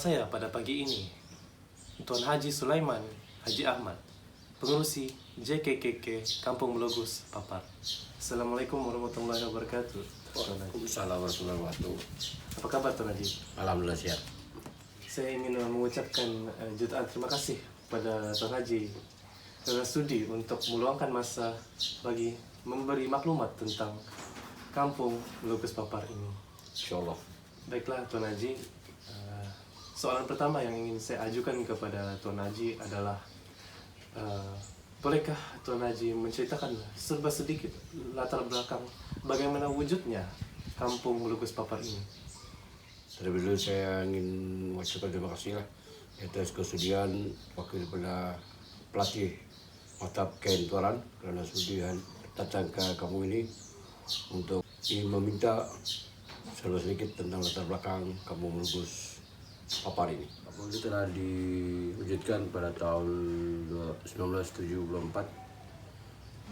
saya pada pagi ini, Tuan Haji Sulaiman Haji Ahmad, pengurusi JKKK Kampung Melogus, Papar. Assalamualaikum warahmatullahi wabarakatuh. Waalaikumsalam warahmatullahi wabarakatuh. Apa kabar Tuan Haji? Alhamdulillah sehat. Saya ingin mengucapkan jutaan terima kasih pada Tuan Haji kerana sudi untuk meluangkan masa bagi memberi maklumat tentang Kampung Melogus Papar ini. Insyaallah. Baiklah Tuan Haji, soalan pertama yang ingin saya ajukan kepada Tuan Haji adalah bolehkah Tuan Haji menceritakan serba sedikit latar belakang bagaimana wujudnya Kampung Melogus Papar ini? Terlebih dulu saya ingin mengucapkan terima kasih atas kesudian wakil daripada pelatih Maktab Ken Tuaran kerana sudi datang ke kampung ini untuk ingin meminta serba sedikit tentang latar belakang Kampung Melogus Papar ini. Kampung itu telah diwujudkan pada tahun 1974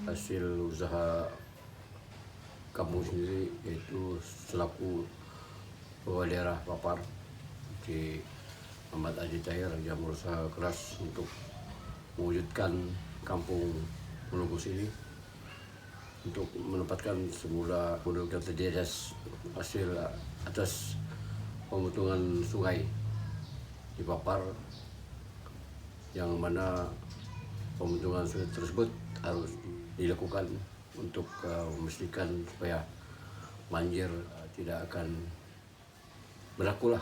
hasil usaha kampung sendiri, yaitu selaku Kepala Daerah Papar di Ahmad Haji Tahir yang berusaha keras untuk mewujudkan Kampung Melogus ini untuk menempatkan semula penduduk yang terdiri atas pemotongan sungai di Papar, yang mana pemotongan sungai tersebut harus dilakukan untuk memastikan supaya banjir tidak akan berlaku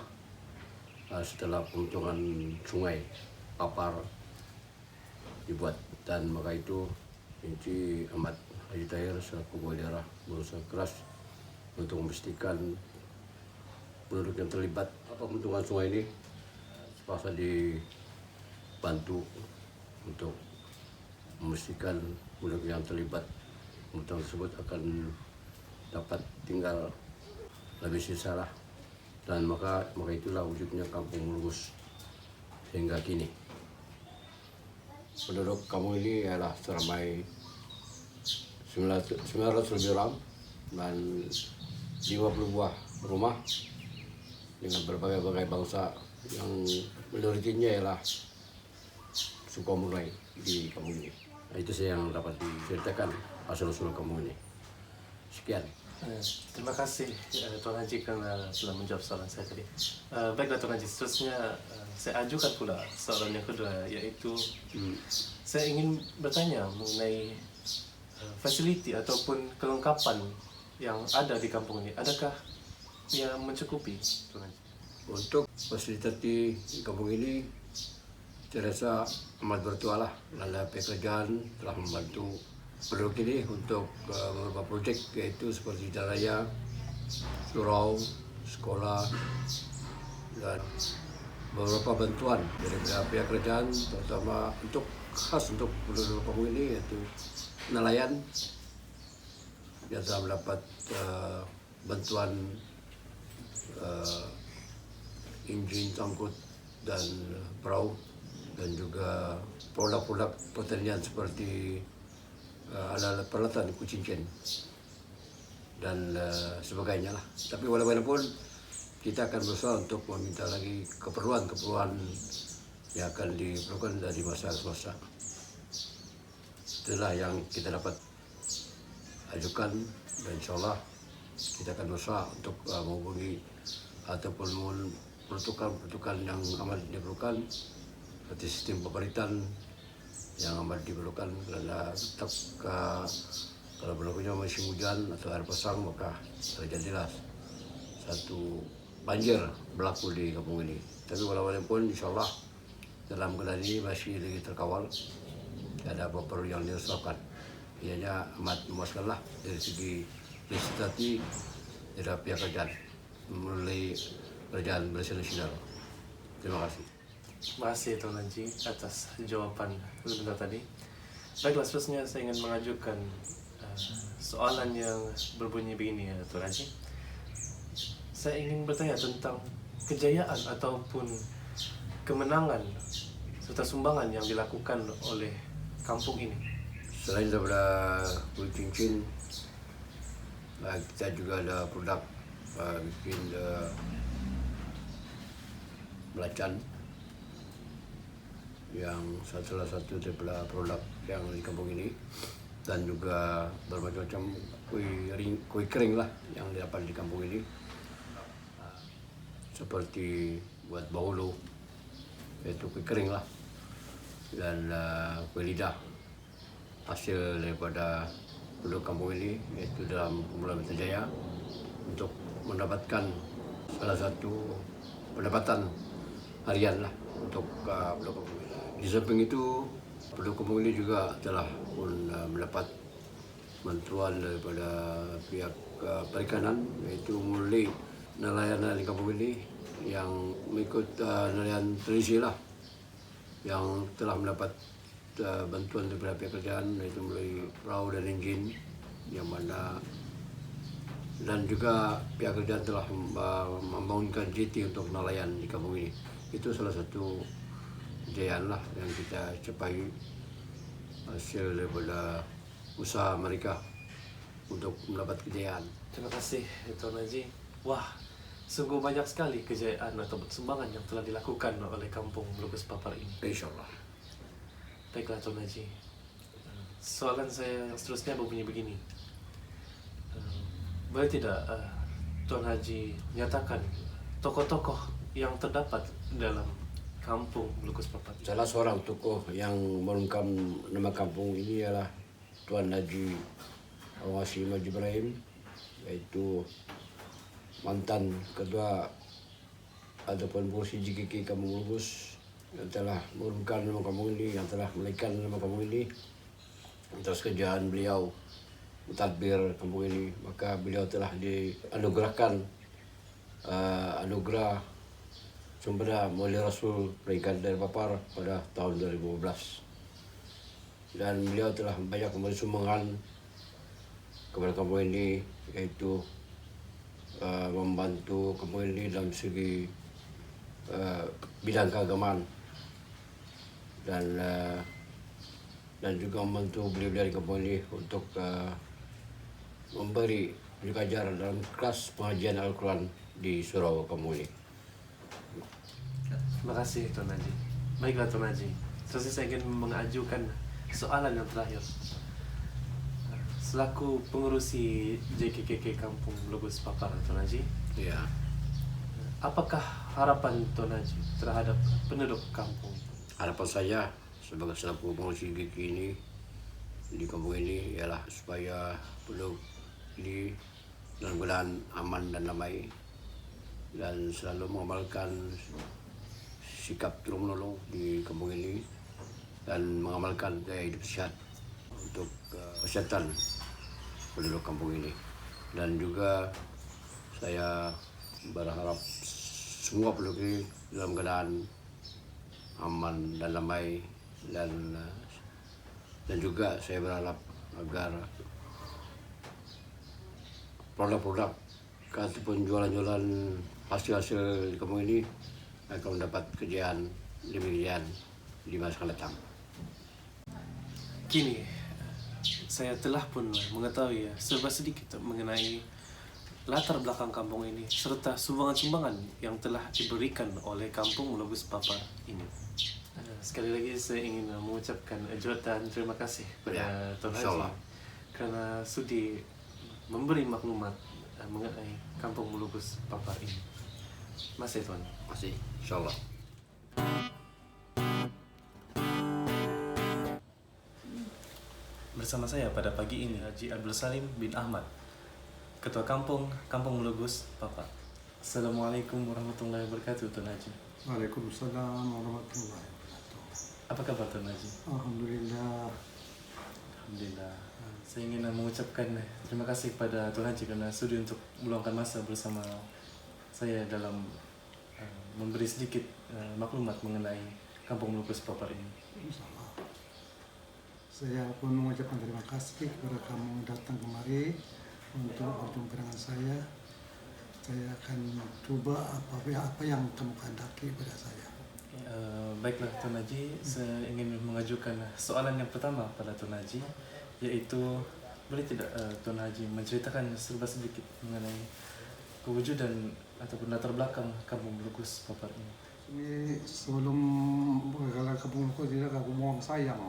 setelah pemotongan sungai Papar dibuat. Dan maka itu Encik Ahmad Haji Tahir selaku Kepala Daerah berusaha keras untuk memastikan penduduk yang terlibat pemotongan sungai ini terpaksa dibantu untuk memastikan penduduk yang terlibat pemotongan tersebut akan dapat tinggal lebih sejahtera. Dan maka itulah wujudnya Kampung Melogus hingga kini. Penduduk kampung ini ialah seramai 900 lebih orang dan 50 buah rumah dengan berbagai-bagai bangsa, yang majoritinya ialah suku Mulai di kampung ini. Nah, itu saya yang dapat diceritakan asal-usul kampung ini. Sekian. Terima kasih Tuan Haji kerana telah menjawab soalan saya tadi. Baiklah Tuan Haji, seterusnya saya ajukan pula soalan yang kedua, iaitu saya ingin bertanya mengenai fasiliti ataupun kelengkapan yang ada di kampung ini. Adakah yang mencukupi Tuan Haji? Untuk fasilitas di kampung ini saya rasa amat bertuah dan pihak kerajaan telah membantu penduduk ini untuk beberapa projek, yaitu seperti jalan raya, surau, sekolah, dan beberapa bantuan dari pihak kerajaan, terutama khas untuk penduduk kampung ini, yaitu nelayan yang telah mendapat bantuan injin tangkut dan perahu, dan juga produk-produk pertanian seperti alat-alat peralatan kucingken dan sebagainya . Tapi walaupun kita akan berusaha untuk meminta lagi keperluan yang akan diperlukan dari masa ke masa. Itulah yang kita dapat ajukan, dan insyaAllah kita akan berusaha untuk menghubungi ataupun peruntukan yang amat diperlukan, seperti sistem pemerintahan yang amat diperlukan, kerana tetap kalau berlakunya musim hujan atau air pasang, maka terjadilah satu banjir berlaku di kampung ini. Tapi walaupun insyaAllah dalam keadaan ini masih lagi terkawal, ada beberapa yang diresahkan. Ianya amat memuaskanlah dari segi legislatif dari pihak kerajaan melalui kerajaan Malaysia Nasional. Terima kasih. Terima kasih Tuan Haji atas jawapan sebentar tadi. Baiklah, seterusnya saya ingin mengajukan soalan yang berbunyi begini, Tuan Haji. Saya ingin bertanya tentang kejayaan ataupun kemenangan serta sumbangan yang dilakukan oleh kampung ini. Selain daripada kulit cincin, kita juga ada produk bikin belacan yang salah satu daripada produk yang di kampung ini, dan juga bermacam-macam kue kering lah yang didapat di kampung ini, seperti buat bahulu, yaitu kue kering lah, dan kue lidah hasil daripada penduduk kampung ini, yaitu dalam Pemuda Jaya, untuk mendapatkan salah satu pendapatan harian lah untuk penduduk kampung ini. Di samping itu, penduduk kampung ini juga telah pun mendapat bantuan daripada pihak perikanan, yaitu mulai nelayan di kampung ini yang mengikut nelayan tradisi lah, yang telah mendapat bantuan daripada pihak kerajaan, yaitu melalui perahu dan enjin, yang mana dan juga pihak kerajaan telah membangunkan jetty untuk nelayan di kampung ini. Itu salah satu kejayaan lah yang kita capai hasil daripada usaha mereka untuk mendapat kejayaan. Terima kasih Tuan Haji. Wah, sungguh banyak sekali kejayaan atau sumbangan yang telah dilakukan oleh Kampung Melukis Papar ini. InsyaAllah. Baiklah Tuan Haji. Soalan saya yang seterusnya berbunyi begini. Boleh tidak Tuan Haji nyatakan tokoh-tokoh yang terdapat dalam Kampung Melukis Papar? Salah seorang tokoh yang merungkam nama kampung ini ialah Tuan Haji Awasi Haji Ibrahim, yaitu mantan ketua ataupun pengurusi JKK Kampung Melukis yang telah merungkam nama kampung ini, yang telah melahirkan nama kampung ini atas kerjaan beliau mentadbir kampung ini. Maka beliau telah dianugerahkan anugerah Sempena Mulia Rasul peringkat dari Papar pada tahun 2015. Dan beliau telah banyak memberi sumbangan kepada kampung ini, yaitu membantu kampung ini dalam segi bidang keagamaan, dan juga membantu beliau-beliau di kampung ini untuk memberi pendidikan ajar dalam kelas pengajian Al-Quran di surau kampung ini. Terima kasih Tuan Haji. Baiklah Tuan Haji, seterusnya saya ingin mengajukan soalan yang terakhir. Selaku pengurusi JKKK Kampung Melukis Papar, Tuan Haji, Ya, apakah harapan Tuan Haji terhadap penduduk kampung? harapan saya sebagai selaku pengurusi GK ini di kampung ini ialah supaya penduduk ini dalam keadaan aman dan damai, dan selalu mengamalkan sikap tolong menolong di kampung ini, dan mengamalkan gaya hidup sehat untuk kesehatan penduduk kampung ini. Dan juga saya berharap semua penduduk ini dalam keadaan aman dan damai, dan juga saya berharap agar produk-produk ataupun jualan-jualan hasil-hasil di kampung ini akan mendapat kejayaan di masa akan datang. Kini, saya telah pun mengetahui serba sedikit mengenai latar belakang kampung ini serta sumbangan-sumbangan yang telah diberikan oleh Kampung Melukis Papar ini. Sekali lagi saya ingin mengucapkan jutaan terima kasih kepada Tuan Haji karena sudi memberi maklumat mengenai Kampung Melukis Papar ini. Masih Tuan. Masih, insyaAllah. Bersama saya pada pagi ini Haji Abdul Salim bin Ahmad, Ketua Kampung Melukis Papar. Assalamualaikum warahmatullahi wabarakatuh Tuan Haji. Waalaikumsalam warahmatullahi wabarakatuh. Apa kabar Tuan Haji? Alhamdulillah. Alhamdulillah. Saya ingin mengucapkan terima kasih kepada Tuan Haji karena sudi untuk meluangkan masa bersama saya dalam memberi sedikit maklumat mengenai Kampung Melukis Papar ini. Insyaallah. Saya pun mengucapkan terima kasih kepada kamu datang kemari untuk berjumpa dengan saya. Saya akan coba apa yang kamu kehendaki pada saya. Baiklah Tuan Haji, saya ingin mengajukan soalan yang pertama pada Tuan Haji, yaitu boleh tidak Tuan Haji menceritakan serba sedikit mengenai kewujudan ataupun latar belakang Kampung Melukis Papar ini? Ini sebelum kalau kampung aku tidak kampung Buang Sayang.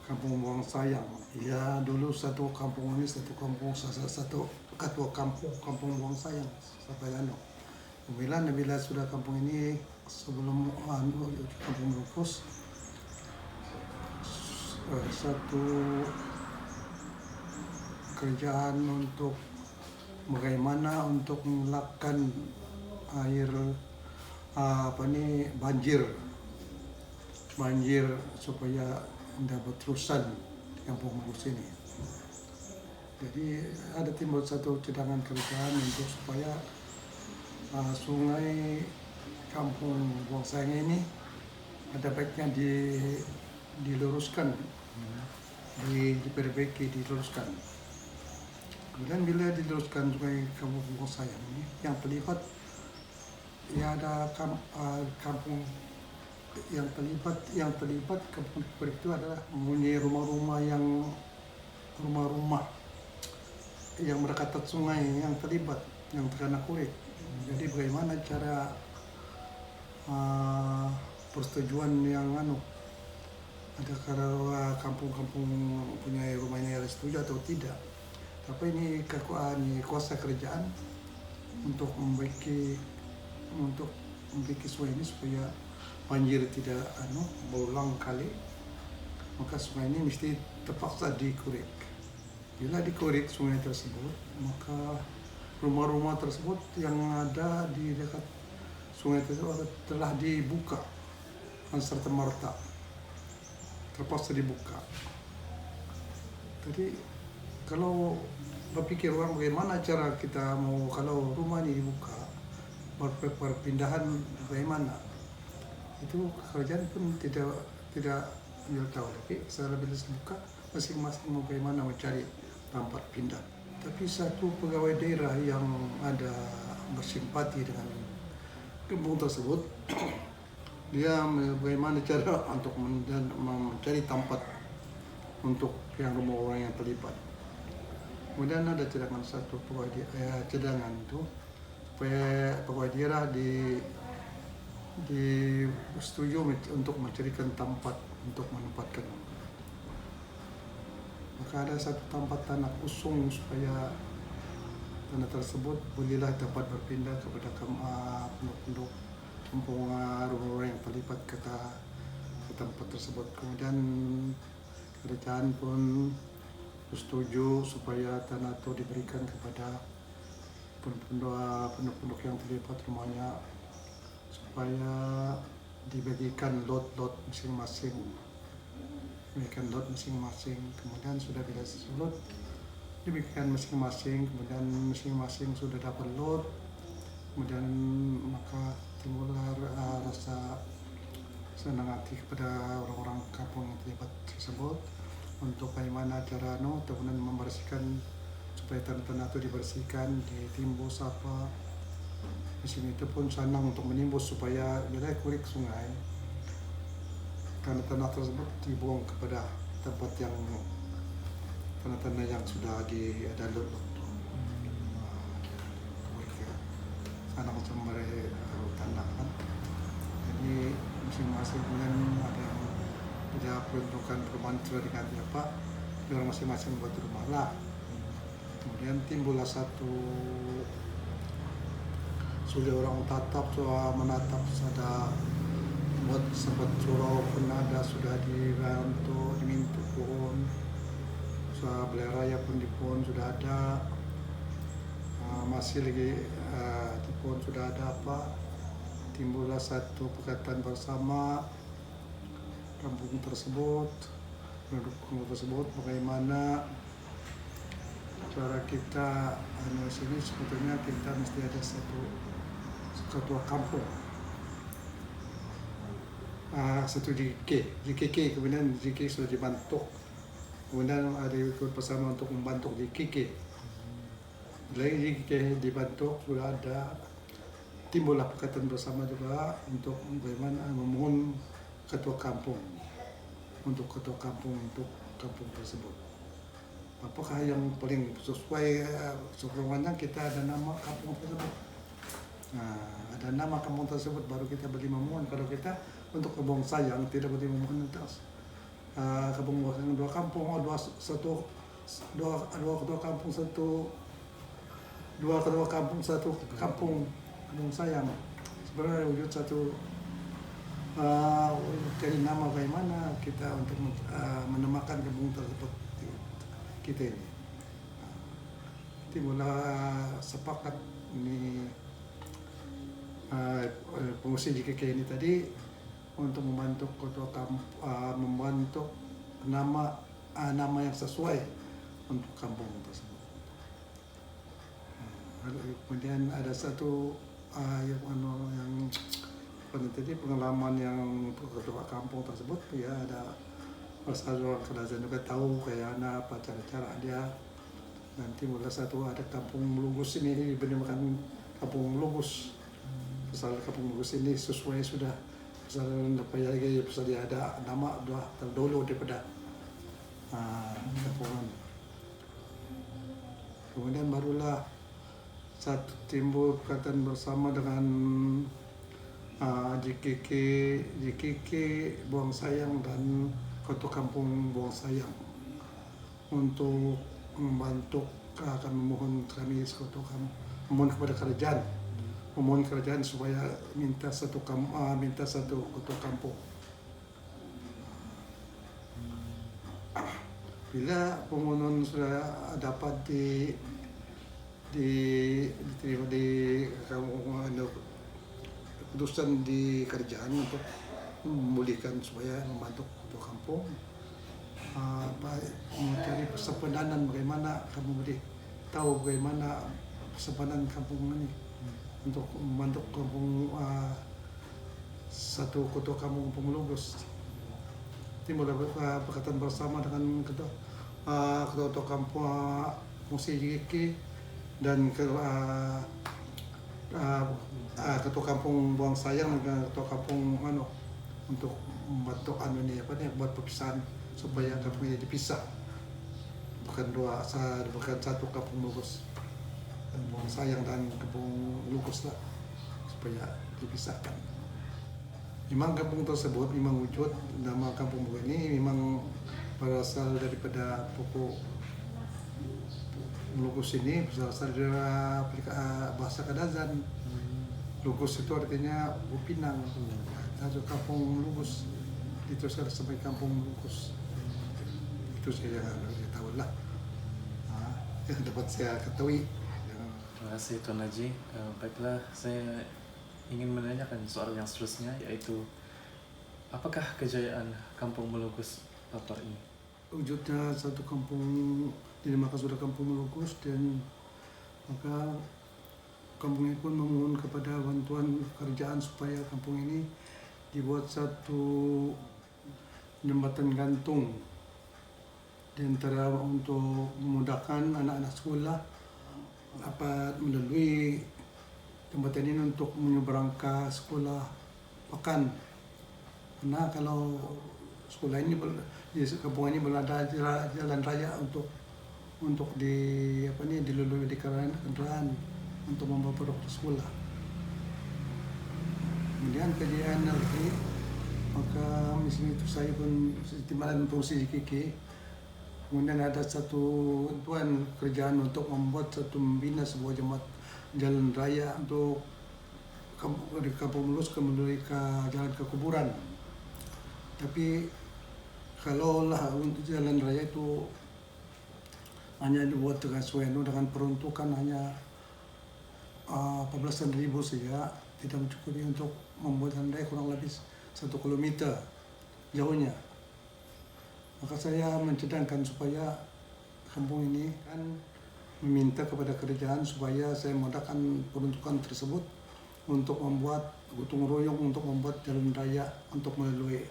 Kampung Buang Sayang. Ya dulu satu kampung ini satu ketua kampung Buang Sayang sampai anu. Bila sudah kampung ini sebelum kampung Lupus satu kerjaan untuk bagaimana untuk melakukan air banjir supaya tidak berterusan di kampung Lupus ini. Jadi ada timbul satu cadangan kerjaan untuk supaya sungai kampung Buang Sayang ini ada baiknya diluruskan, diperbaiki, diluruskan. Kemudian bila diluruskan sungai kampung Buang Sayang ini, yang terlibat ya ada kampung yang terlibat kampung itu adalah mempunyai rumah-rumah yang berdekatan sungai yang terlibat, yang terkena kurik. Jadi bagaimana cara persetujuan yang ada kalau kampung-kampung punya rumahnya yang setuju atau tidak. Tapi ini kuasa kerjaan untuk membaiki sungai ini supaya banjir tidak berulang kali. Maka sungai ini mesti terpaksa dikurik. Bila dikurik sungai tersebut, maka rumah-rumah tersebut yang ada di dekat sungai tersebut telah dibuka serta merta, terpaksa dibuka. Jadi kalau berpikir orang bagaimana cara kita mau kalau rumah ini dibuka, perpindahan bagaimana, itu kerjaan pun tidak tahu. Tapi secara bila dibuka, masing-masing mau bagaimana mencari tempat pindah. Tapi satu pegawai daerah yang ada bersimpati dengan kampung tersebut, dia bagaimana cara untuk mencari tempat untuk yang rumah orang yang terlibat. Kemudian ada cadangan satu cadangan itu supaya pegawai daerah setuju untuk mencarikan tempat untuk menempatkan. Maka ada satu tempat tanah kosong supaya tanah tersebut bolehlah dapat berpindah kepada penduduk kampung rumah-rumah yang terlibat ke tempat tersebut. Kemudian kerajaan pun setuju supaya tanah itu diberikan kepada penduduk yang terlibat rumahnya supaya dibagikan lot-lot masing-masing. Kemudian sudah bila lot diberikan masing-masing, kemudian masing-masing sudah dapat lot, kemudian maka timbullah rasa senang hati kepada orang-orang kampung yang terlibat tersebut untuk bagaimana cara kemudian membersihkan supaya tanah-tanah itu dibersihkan, ditimbus apa. Di sini itu pun senang untuk menimbus supaya bila kurik sungai, tanah-tanah tersebut dibuang kepada tempat yang tanah-tanah yang sudah ada lot. Sana macam tanah kan. Jadi masing-masing kemudian ada peruntukan perumahan sudah diganti apa, orang masing-masing buat rumah lah. Kemudian timbullah satu sudah orang menatap ada buat sempat surau pun ada sudah dibantu diminta pohon, usaha beleraya pun di pohon sudah ada, masih lagi di pohon sudah ada apa. Timbullah satu perkataan bersama kampung tersebut, penduduk kampung tersebut, bagaimana cara kita sini sebetulnya kita mesti ada satu ketua kampung, satu JKK, kemudian JKK sudah dibentuk, kemudian ada ikut bersama untuk membantu JKK. Lagi JKK dibentuk sudah ada, timbullah perkataan bersama juga untuk bagaimana memohon ketua kampung untuk kampung tersebut. Apakah yang paling sesuai sebenarnya kita ada nama kampung tersebut. Ada nama kampung tersebut baru kita beri memohon. Kalau kita untuk Kebong Sayang tidak beri memohon atas Kebong Sayang dua kampung, dua kampung satu kampung Kebong Sayang. Sebenarnya wujud satu dari nama bagaimana kita untuk menamakan kampung tersebut kita ini. Timbulah sepakat ini pengungsi JKK ini tadi untuk membantu membantu nama yang sesuai untuk kampung tersebut. Kemudian ada satu yang tadi pengalaman yang ketua kampung tersebut ya, ada masalah kerajaan juga tahu kayak apa cara-cara dia. Nanti mulai satu ada kampung Melunggus ini dinamakan kampung Melunggus. Pasal kampung Melunggus ini sesuai sudah pasal lagi pasal dia ada nama sudah terdahulu daripada kampungan. Kemudian barulah satu timbul perkataan bersama dengan JKK Buang Sayang dan Ketua Kampung Buang Sayang untuk membantu akan memohon kami memohon kepada kerajaan supaya minta satu ketua kampung. Bila permohonan sudah dapat diterima di keputusan di kerajaan untuk memulihkan supaya membantu ketua kampung, mencari persepadan bagaimana kamu boleh tahu bagaimana persepadan kampung ini untuk membantu kampung satu ketua kampung Melunggus. Timbul perkataan bersama dengan ketua kampung fungsi JKK dan ketua kampung Buang Sayang dan ketua kampung untuk membantu buat perpisahan supaya kampung ini dipisah, bukan satu kampung Melunggus, Buang Sayang dan kampung Melunggus lah, supaya dipisahkan. Memang kampung tersebut memang wujud nama kampung ini memang berasal daripada pokok Melunggus ini berasal dari bahasa Kadazan. Melunggus itu artinya Bupinang. Ada kampung Melunggus diteruskan sampai kampung Melunggus. Itu saya tahu lah, yang dapat saya ketahui. Terima kasih Tuan Haji. Baiklah, saya ingin menanyakan soal yang seterusnya, yaitu apakah kejayaan Kampung Melunggus Papar ini? Wujudnya satu kampung dinamakan sudah Kampung Melunggus, dan maka kampung ini pun memohon kepada bantuan kerajaan supaya kampung ini dibuat satu jembatan gantung di antara untuk memudahkan anak-anak sekolah dapat melalui jembatan ini untuk menyeberang ke sekolah Pekan. Karena kalau sekolah ini di kampung ini berada jalan raya untuk dilalui di kendaraan untuk membawa produk ke sekolah. Kemudian kejadian lagi, maka misalnya itu saya pun timbalan fungsi JKK. Kemudian ada satu bantuan kerjaan untuk membina sebuah jalan raya untuk dari Kampung Melunggus menuju ke jalan ke kuburan. Tapi kalau lah untuk jalan raya itu hanya dibuat dengan dengan peruntukan hanya 14.000 saja, tidak mencukupi untuk membuat jalan raya kurang lebih 1 kilometer jauhnya. Maka saya mencadangkan supaya kampung ini kan meminta kepada kerajaan supaya saya mengadakan peruntukan tersebut untuk membuat gotong royong untuk membuat jalan raya untuk melalui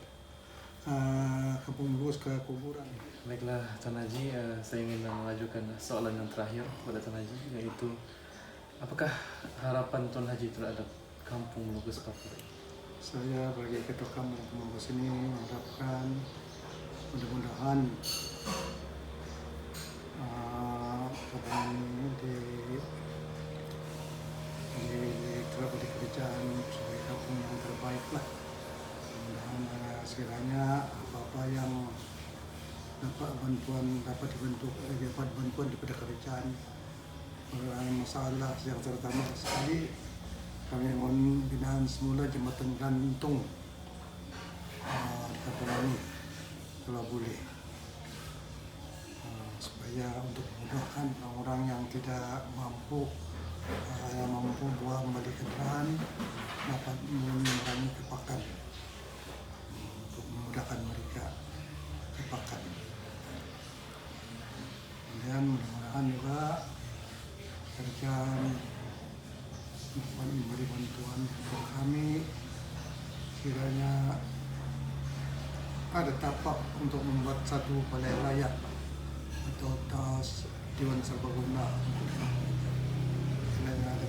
Kampung Melunggus ke kuburan. Baiklah Tuan Haji, saya ingin mengajukan soalan yang terakhir kepada Tuan Haji, yaitu apakah harapan Tuan Haji terhadap Kampung Melunggus Papar? Saya bagi ketua kampung Melunggus ini mengharapkan mudah-mudahan kampung ini lah. Mudah-mudahan sekiranya apa-apa yang dapat bantuan daripada kerajaan, masalah yang terutama sekali kami mohon binaan semula jembatan gantung di kampung ini kalau boleh, supaya untuk memudahkan orang-orang yang tidak mampu bawa kembali kendaraan dapat mengurangi kepakan, untuk memudahkan mereka kepakan. Kemudian mudah-mudahan juga kerjaan memberi bantuan kepada kami, kiranya ada tapak untuk membuat satu balai layak atau tas Dewan Serbaguna. Kiranya ada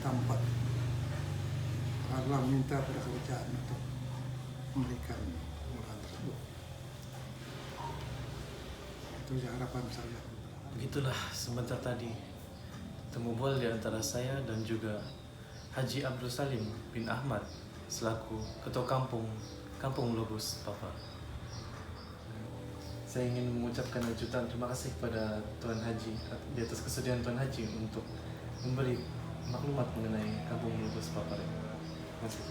tempat, Allah minta pada kerajaan untuk memberikan murahan tersebut. Itu harapan saya. Begitulah sebentar tadi temu bual di antara saya dan juga Haji Abdul Salim bin Ahmad selaku Ketua Kampung Lobus Papa. Saya ingin mengucapkan jutaan terima kasih kepada Tuan Haji di atas kesediaan Tuan Haji untuk memberi maklumat mengenai Kampung Lobus Papa. Terima kasih.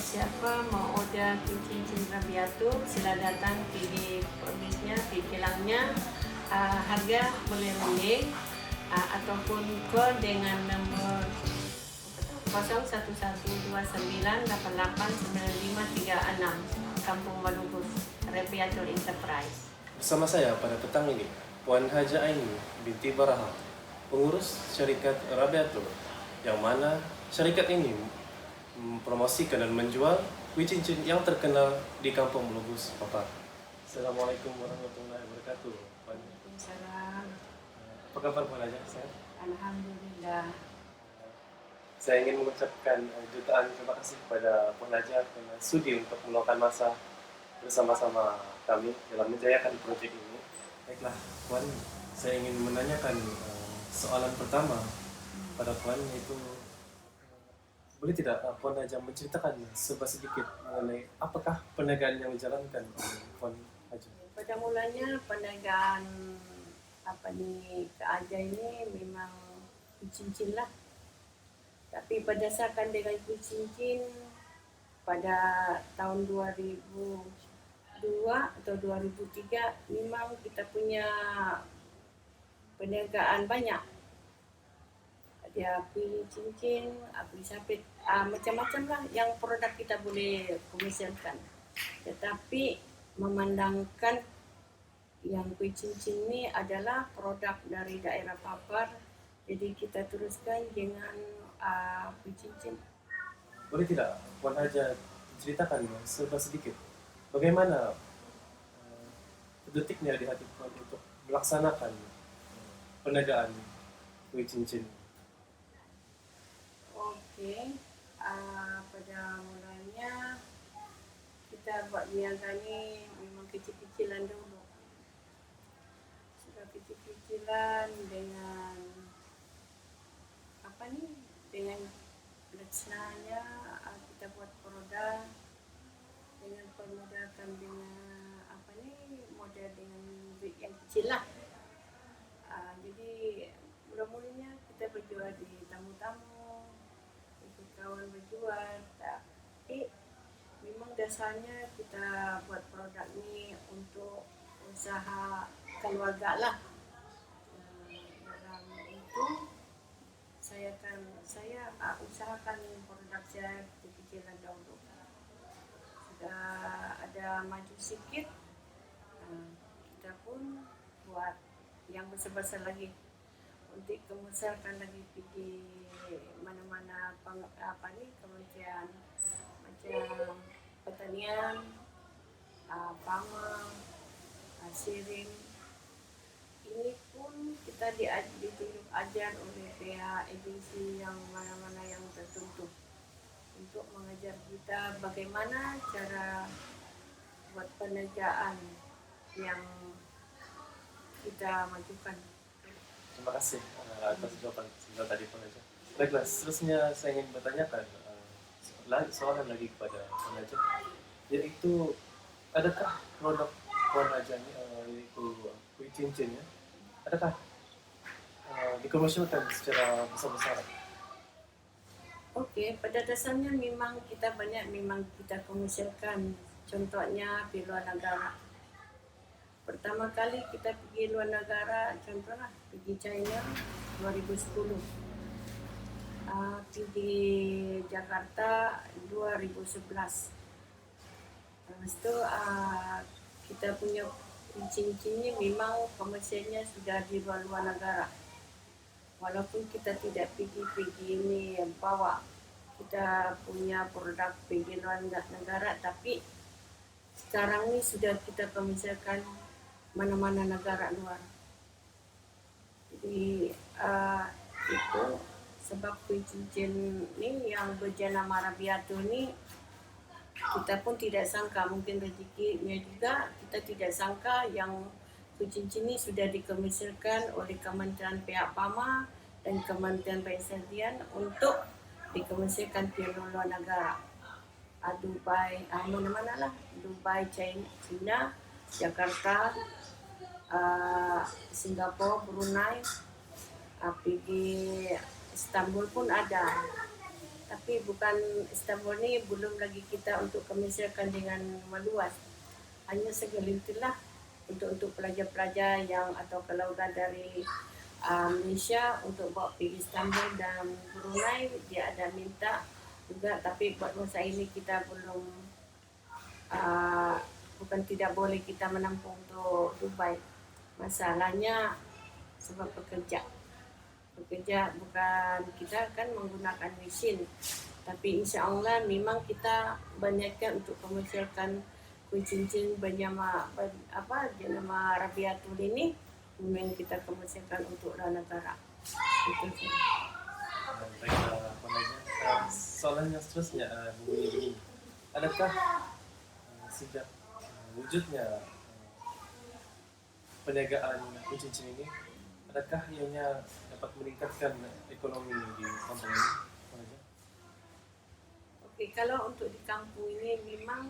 Siapa mau order cincin Rabiatul, sila datang pergi permisnya, pergi kilangnya. Harga boleh runding ataupun call dengan nombor 0112988956 Kampung Malubus, Rabiatul Enterprise. Bersama saya pada petang ini, Puan Haja Aini binti Baraha, pengurus syarikat Rabiatul, yang mana syarikat ini mempromosikan dan menjual kue cincin yang terkenal di Kampung Lobus Papa. Assalamualaikum warahmatullahi wabarakatuh. Waalaikumsalam. Apa kabar Puan Haja? Sehat? Alhamdulillah. Saya ingin mengucapkan jutaan terima kasih kepada Puan Haja karena sudi untuk meluangkan masa bersama-sama kami dalam menjayakan proyek ini. Baiklah, Puan, saya ingin menanyakan soalan pertama pada Puan, yaitu boleh tidak Puan Haja menceritakan sedikit mengenai apakah perniagaan yang dijalankan oleh Puan Haja? Pada mulanya perniagaan ke Aja ini memang cincin lah. Tapi berdasarkan dengan cincin pada tahun 2002 atau 2003 memang kita punya perniagaan banyak. Ada kuih cincin, kuih sapit, macam-macam lah yang produk kita boleh komersialkan. Tetapi memandangkan yang kuih cincin ini adalah produk dari daerah Papar, jadi kita teruskan dengan kuih cincin. Boleh tidak Puan Haja ceritakan sedikit bagaimana detiknya di hati Puan untuk melaksanakan perniagaan kuih cincin? Okey, pada mulanya kita buat niaga ni memang kecil-kecilan dulu. Sudah kecil-kecilan dengan dengan laksananya kita buat produk dengan permudahkan dengan model dengan duit yang kecil lah. Jadi mula-mulanya kita berjual di tamu-tamu, ikut kawan berjual. Tapi memang dasarnya kita buat produk ni untuk usaha keluarga lah. Dalam itu saya usahakan produk saya kecil-kecilan dahulu. Sudah ada maju sikit, kita pun buat yang besar-besar lagi untuk komersialkan lagi, pergi mana-mana kementerian macam pertanian, farmer, siring. Ini pun kita ditunjuk ajar oleh pihak agensi yang mana-mana yang tertentu untuk mengajar kita bagaimana cara buat perniagaan yang kita majukan. Terima kasih atas jawapan sebentar tadi Puan Haja. Baiklah, seterusnya saya ingin bertanyakan soalan lagi kepada Puan Haja, yaitu adakah produk Puan Haja ini, yaitu kuih cincin ya, adakah dikomersialkan secara besar-besaran? Okey, pada dasarnya memang kita komersialkan. Contohnya di luar negara. Pertama kali kita pergi luar negara, contohnya pergi China 2010. Pergi Jakarta 2011. Lepas tu kita punya cincin ni memang komersialnya sudah di luar negara. Walaupun kita tidak pergi ni bawa kita punya produk pergi luar negara, tapi sekarang ni sudah kita komersialkan mana-mana negara luar. Jadi itu sebab kuih cincin ni yang berjenama Rabiatul ni kita pun tidak sangka, mungkin rezekinya juga kita tidak sangka yang kuih cincin ni sudah dikomersialkan oleh Kementerian Pihak PAMA dan Kementerian Perindustrian untuk dikomersialkan ke luar negara. Dubai, mana-mana lah, Dubai, China, Jakarta, Singapura, Brunei, pergi Istanbul pun ada. Tapi bukan Istanbul ni belum lagi kita untuk komersialkan dengan meluas. Hanya segelintir lah untuk pelajar-pelajar yang atau kalau dari Malaysia untuk bawa pergi Istanbul dan Brunei, dia ada minta juga, tapi buat masa ini kita belum bukan tidak boleh kita menampung untuk Dubai. Masalahnya sebab bekerja bukan kita kan menggunakan mesin, tapi insya Allah memang kita banyakkan untuk komersialkan kuih cincin bernama Rabiatul ini memang kita komersialkan untuk luar negara. Itu saja. Baiklah Puan Haja, soalan yang seterusnya bunyi begini, adakah sejak wujudnya perniagaan kuih cincin ini, adakah ianya dapat meningkatkan ekonomi di kampung ini, Puan Haja? Okey, kalau untuk di kampung ini memang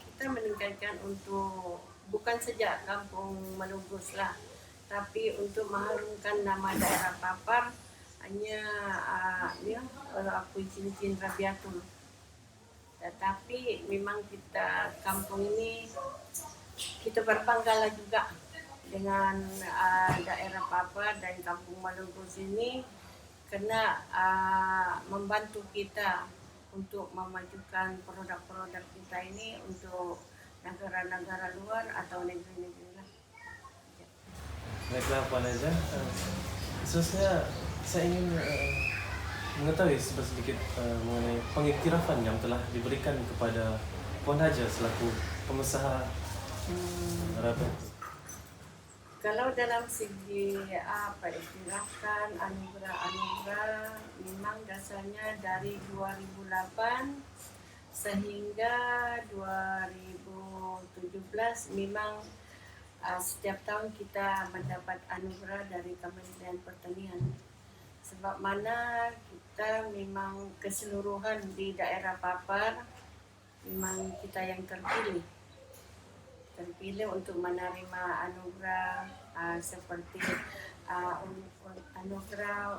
kita meningkatkan untuk bukan saja kampung Melugus lah, tapi untuk mengharumkan nama daerah Papar hanya kuih cincin Rabiatul. Tetapi memang kita kampung ini kita berbanggalah juga dengan daerah Papar dan kampung Melugus ini kerana membantu kita untuk memajukan produk-produk kita ini untuk negara-negara luar atau negeri-negeri lah. Baiklah Puan Haja, seterusnya saya ingin mengetahui sedikit mengenai pengiktirafan yang telah diberikan kepada Puan Haja selaku pengusaha Rabiatul. Kalau dalam segi iktirafan anugerah memang dasarnya dari 2008 sehingga 2017 memang setiap tahun kita mendapat anugerah dari Kementerian Pertanian. Sebab mana kita memang keseluruhan di daerah Papar memang kita yang terpilih untuk menerima anugerah seperti anugerah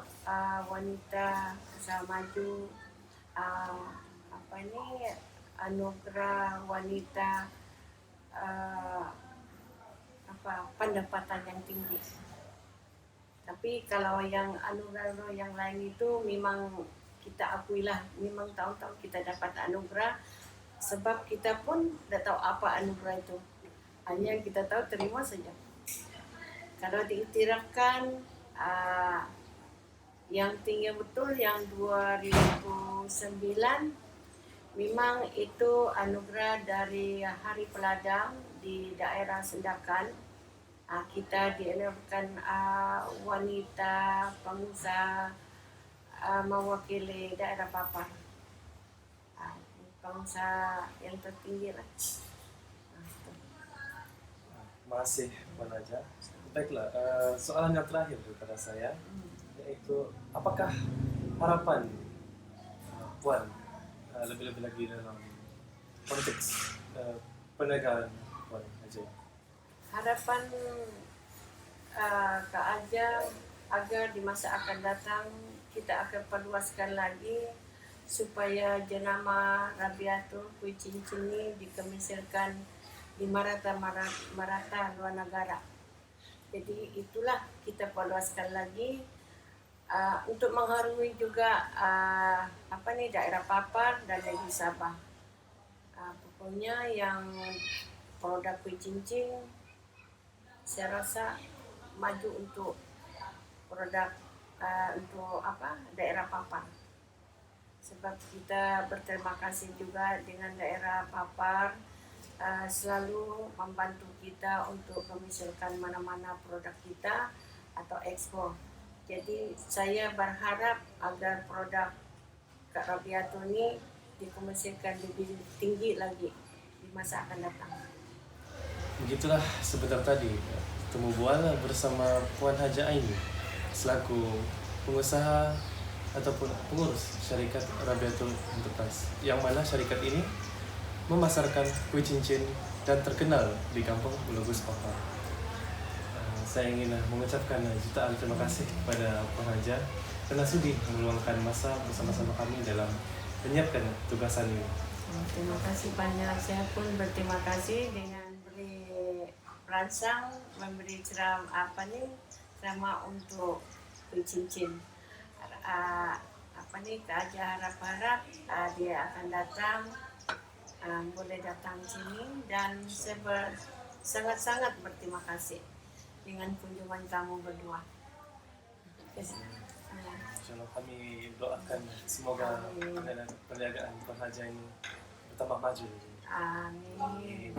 wanita usaha maju, anugerah wanita pendapatan yang tinggi. Tapi kalau yang anugerah yang lain itu memang kita akuilah, memang tahun-tahun kita dapat anugerah sebab kita pun tak tahu apa anugerah itu. Hanya kita tahu terima saja. Kalau diiktirafkan yang tinggi betul yang 2009 memang itu anugerah dari Hari Peladang di daerah Sendakan. Kita dianugerahkan wanita pengusaha mewakili daerah Papar. Pengusaha yang tertinggi lah. Terima kasih Puan Haja. Baiklah, soalan yang terakhir kepada saya, yaitu apakah harapan Puan lebih-lebih lagi dalam konteks perniagaan Puan Haja? Harapan Kak Aja agar di masa akan datang kita akan perluaskan lagi supaya jenama Rabiatul Kuih Cincin ini dikomersilkan di merata luar negara. Jadi itulah kita perluaskan lagi untuk mengharui juga daerah Papar dan negeri Sabah. Pokoknya yang produk kuih cincin saya rasa maju untuk produk daerah Papar. Sebab kita berterima kasih juga dengan daerah Papar selalu membantu kita untuk memisahkan mana-mana produk kita atau ekspor. Jadi saya berharap agar produk Kak Rabiatul ini dikomersilkan lebih tinggi lagi di masa akan datang. Begitulah sebentar tadi temu bual bersama Puan Haja Aini selaku pengusaha ataupun pengurus syarikat Rabiatul Enterprise, yang mana syarikat ini memasarkan kuih cincin dan terkenal di kampung Bulugus Papar. Saya ingin mengucapkan jutaan terima kasih kepada Puan Haja karena sudi meluangkan masa bersama-sama kami dalam menyiapkan tugasan ini. Terima kasih banyak. Saya pun berterima kasih dengan beri rancang memberi ceramah untuk kuih cincin. Kak Aja harap-harap dia akan datang. Boleh datang sini dan saya sangat-sangat berterima kasih dengan kunjungan kamu berdua. InsyaAllah kami doakan semoga perniagaan Puan Haja ini bertambah maju. Amin.